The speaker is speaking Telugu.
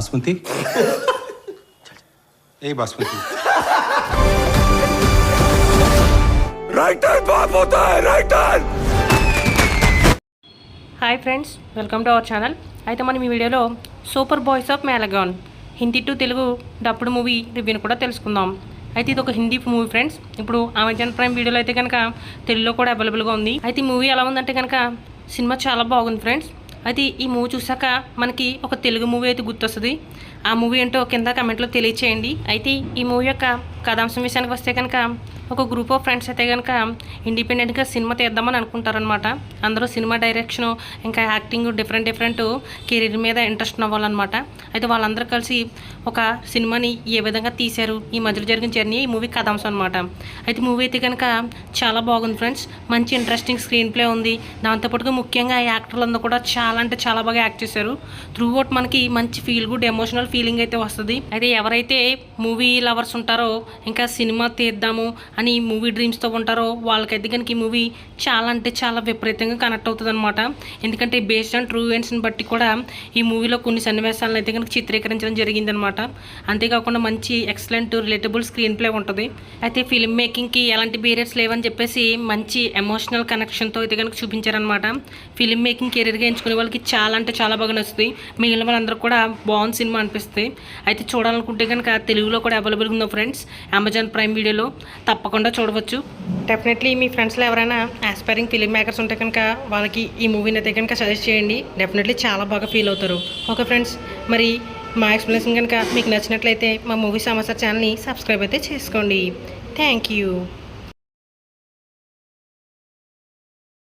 बासमती ए बासमती राइट हैंड बाप होता है right hand. Hi friends, welcome to our channel. అయితే మనం ఈ వీడియోలో super boys of Malegaon Hindi to Telugu డప్పుడు మూవీ రివ్యూని కూడా తెలుసుకుందాం. అయితే ఇది ఒక హిందీ మూవీ ఫ్రెండ్స్. ఇప్పుడు అమెజాన్ ప్రైమ్ వీడియోలో అయితే కనుక తెలుగులో కూడా అవైలబుల్గా ఉంది. అయితే ఈ మూవీ ఎలా ఉందంటే కనుక సినిమా చాలా బాగుంది ఫ్రెండ్స్. అయితే ఈ మూవీ చూసాక మనకి ఒక తెలుగు మూవీ అయితే గుర్తొస్తుంది. ఆ మూవీ ఏంటో కింద కమెంట్లో తెలియచేయండి. అయితే ఈ మూవీ యొక్క కథాంశం విషయానికి వస్తే కనుక ఒక గ్రూప్ ఆఫ్ ఫ్రెండ్స్ అయితే కనుక ఇండిపెండెంట్గా సినిమా తీద్దామని అనుకుంటారనమాట. అందరూ సినిమా డైరెక్షను ఇంకా యాక్టింగ్ డిఫరెంట్ కెరీర్ మీద ఇంట్రెస్ట్ అవ్వాలన్నమాట. అయితే వాళ్ళందరూ కలిసి ఒక సినిమాని ఏ విధంగా తీశారు, ఈ మధ్యలో జరిగిన జర్నీ ఈ మూవీ కథాంశం అనమాట. అయితే మూవీ అయితే కనుక చాలా బాగుంది ఫ్రెండ్స్. మంచి ఇంట్రెస్టింగ్ స్క్రీన్ ప్లే ఉంది. దాంతోపాటుగా ముఖ్యంగా యాక్టర్లందరూ కూడా చాలా అంటే చాలా బాగా యాక్ట్ చేశారు. త్రూ అవుట్ మనకి మంచి ఫీల్ గుడ్ ఎమోషనల్ ఫీలింగ్ అయితే వస్తుంది. అయితే ఎవరైతే మూవీ లవర్స్ ఉంటారో ఇంకా సినిమా తీద్దాము అని మూవీ డ్రీమ్స్తో ఉంటారో వాళ్ళకైతే కనుక ఈ మూవీ చాలా అంటే చాలా విపరీతంగా కనెక్ట్ అవుతుంది అనమాట. ఎందుకంటే బేస్డ్ ఆన్ ట్రూ ఈవెంట్స్ని బట్టి కూడా ఈ మూవీలో కొన్ని సన్నివేశాలను అయితే కనుక చిత్రీకరించడం జరిగిందనమాట. అంతేకాకుండా మంచి ఎక్సలెంట్ రిలేటబుల్ స్క్రీన్ ప్లే ఉంటుంది. అయితే ఫిల్మ్ మేకింగ్కి ఎలాంటి బేరియర్స్ లేవని చెప్పేసి మంచి ఎమోషనల్ కనెక్షన్తో అయితే కనుక చూపించారనమాట. ఫిల్మ్ మేకింగ్ కెరీర్గా ఎంచుకునే వాళ్ళకి చాలా అంటే చాలా బాగా నచ్చుతుంది. మిగిలిన వాళ్ళందరూ కూడా బాగుంది సినిమా అనిపిస్తుంది. అయితే చూడాలనుకుంటే కనుక తెలుగులో కూడా అవైలబుల్గా ఉంది ఫ్రెండ్స్. అమెజాన్ ప్రైమ్ వీడియోలో తప్పకుండా చూడవచ్చు. డెఫినెట్లీ మీ ఫ్రెండ్స్లో ఎవరైనా ఆస్పైరింగ్ ఫిలిం మేకర్స్ ఉంటే కనుక వాళ్ళకి ఈ మూవీని అయితే కనుక సజెస్ట్ చేయండి. డెఫినెట్లీ చాలా బాగా ఫీల్ అవుతారు. ఓకే ఫ్రెండ్స్, మరి మా ఎక్స్ప్లెనేషన్ కనుక మీకు నచ్చినట్లయితే మా మూవీ సమాచార్ ఛానల్ని సబ్స్క్రైబ్ అయితే చేసుకోండి. Thank you.